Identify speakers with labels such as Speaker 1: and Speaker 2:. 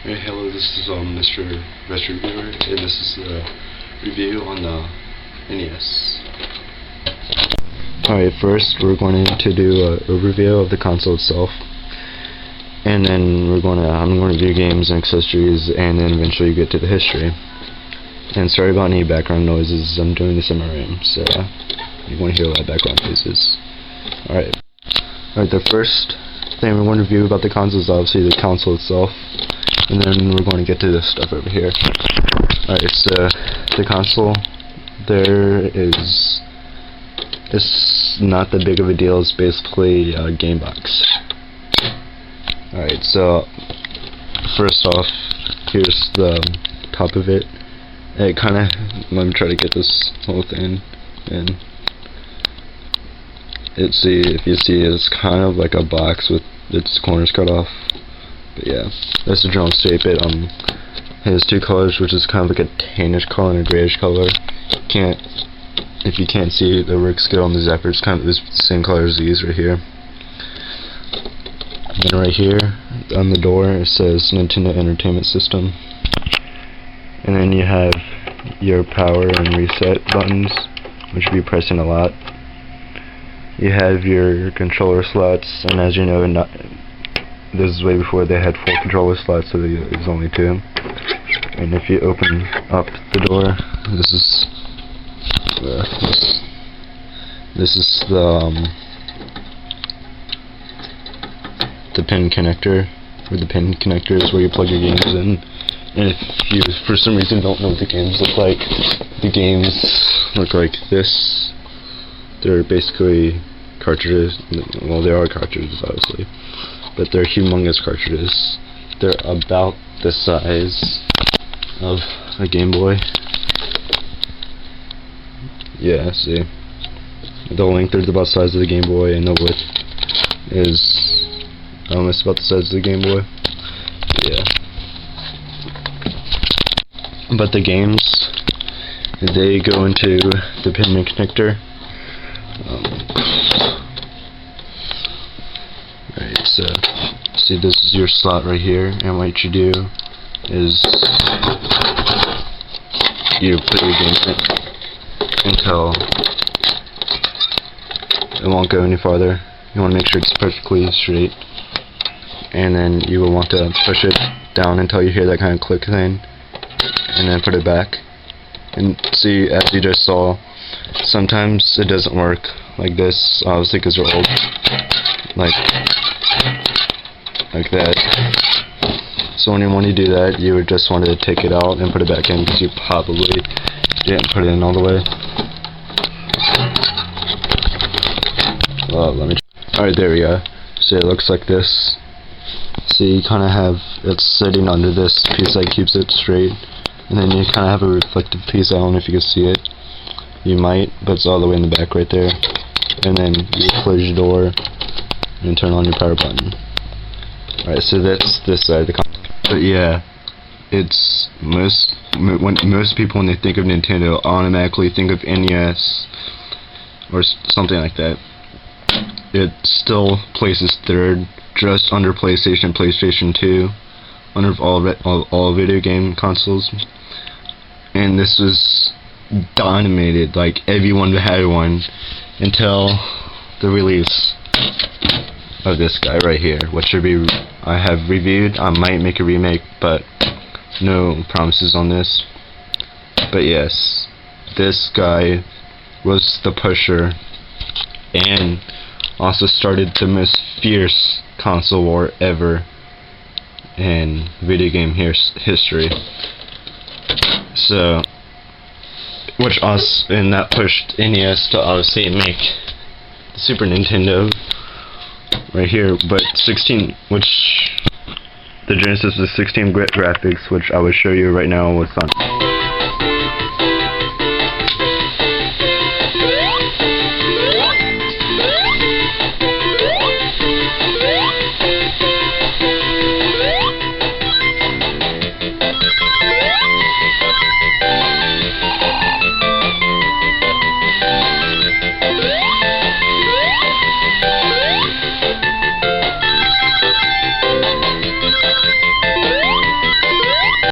Speaker 1: Hey, hello, this is Mr. Best Reviewer, and this is the review on the NES. Alright, first we're going to do an overview of the console itself, and then I'm going to review games and accessories, and then eventually get to the history. And sorry about any background noises, I'm doing this in my room, so you won't hear a lot of background noises. Alright, the first thing we want to review about the console is obviously the console itself. And then we're going to get to this stuff over here. Alright, so the console, it's not that big of a deal. It's basically a game box. Alright, so first off, here's the top of it. It kind of, let me try to get this whole thing in. If you see, it's kind of like a box with its corners cut off. But yeah, that's the general shape. It has two colors, which is kind of like a tannish color and a grayish color. If you can't see it, works good on the zapper. It's kind of the same color as these right here. And then right here on the door it says Nintendo Entertainment System. And then you have your power and reset buttons, which you'll be pressing a lot. You have your controller slots, and as you know, this is way before they had 4 controller slots, so there was only 2. And if you open up the door, this is the pin connector, or the pin connector is where you plug your games in. And if you, for some reason, don't know what the games look like, the games look like this. They're basically cartridges. Well, they are cartridges, obviously, but they're humongous cartridges. They're about the size of a Game Boy. Yeah, see, the length is about the size of the Game Boy, and the width is almost about the size of the Game Boy. Yeah. But the games, they go into the pin connector. Right, so see, this is your slot right here, and what you do is you put your game in it until it won't go any farther. You want to make sure it's perfectly straight, and then you will want to push it down until you hear that kind of click thing, and then put it back. And see, as you just saw, sometimes it doesn't work like this, obviously, because they're old, like that. So when you do that, you would just want to take it out and put it back in, because you probably didn't put it in all the way. Alright, there we go. So it looks like this. So you kind of have it's sitting under this piece that keeps it straight, and then you kind of have a reflective piece. I don't know if you can see it. You might, but it's all the way in the back right there. And then you close your door and turn on your power button. Alright, so that's this side of the console. But yeah, it's most people, when they think of Nintendo, automatically think of NES or something like that. It still places third, just under PlayStation, PlayStation 2, under all video game consoles. And this was dominated, like everyone had one until the release of this guy right here, which I have reviewed. I might make a remake, but no promises on this. But yes, this guy was the pusher, and also started the most fierce console war ever in video game history. So, and that pushed NES to obviously make the Super Nintendo right here, but the Genesis is 16-bit graphics, which I will show you right now what's on.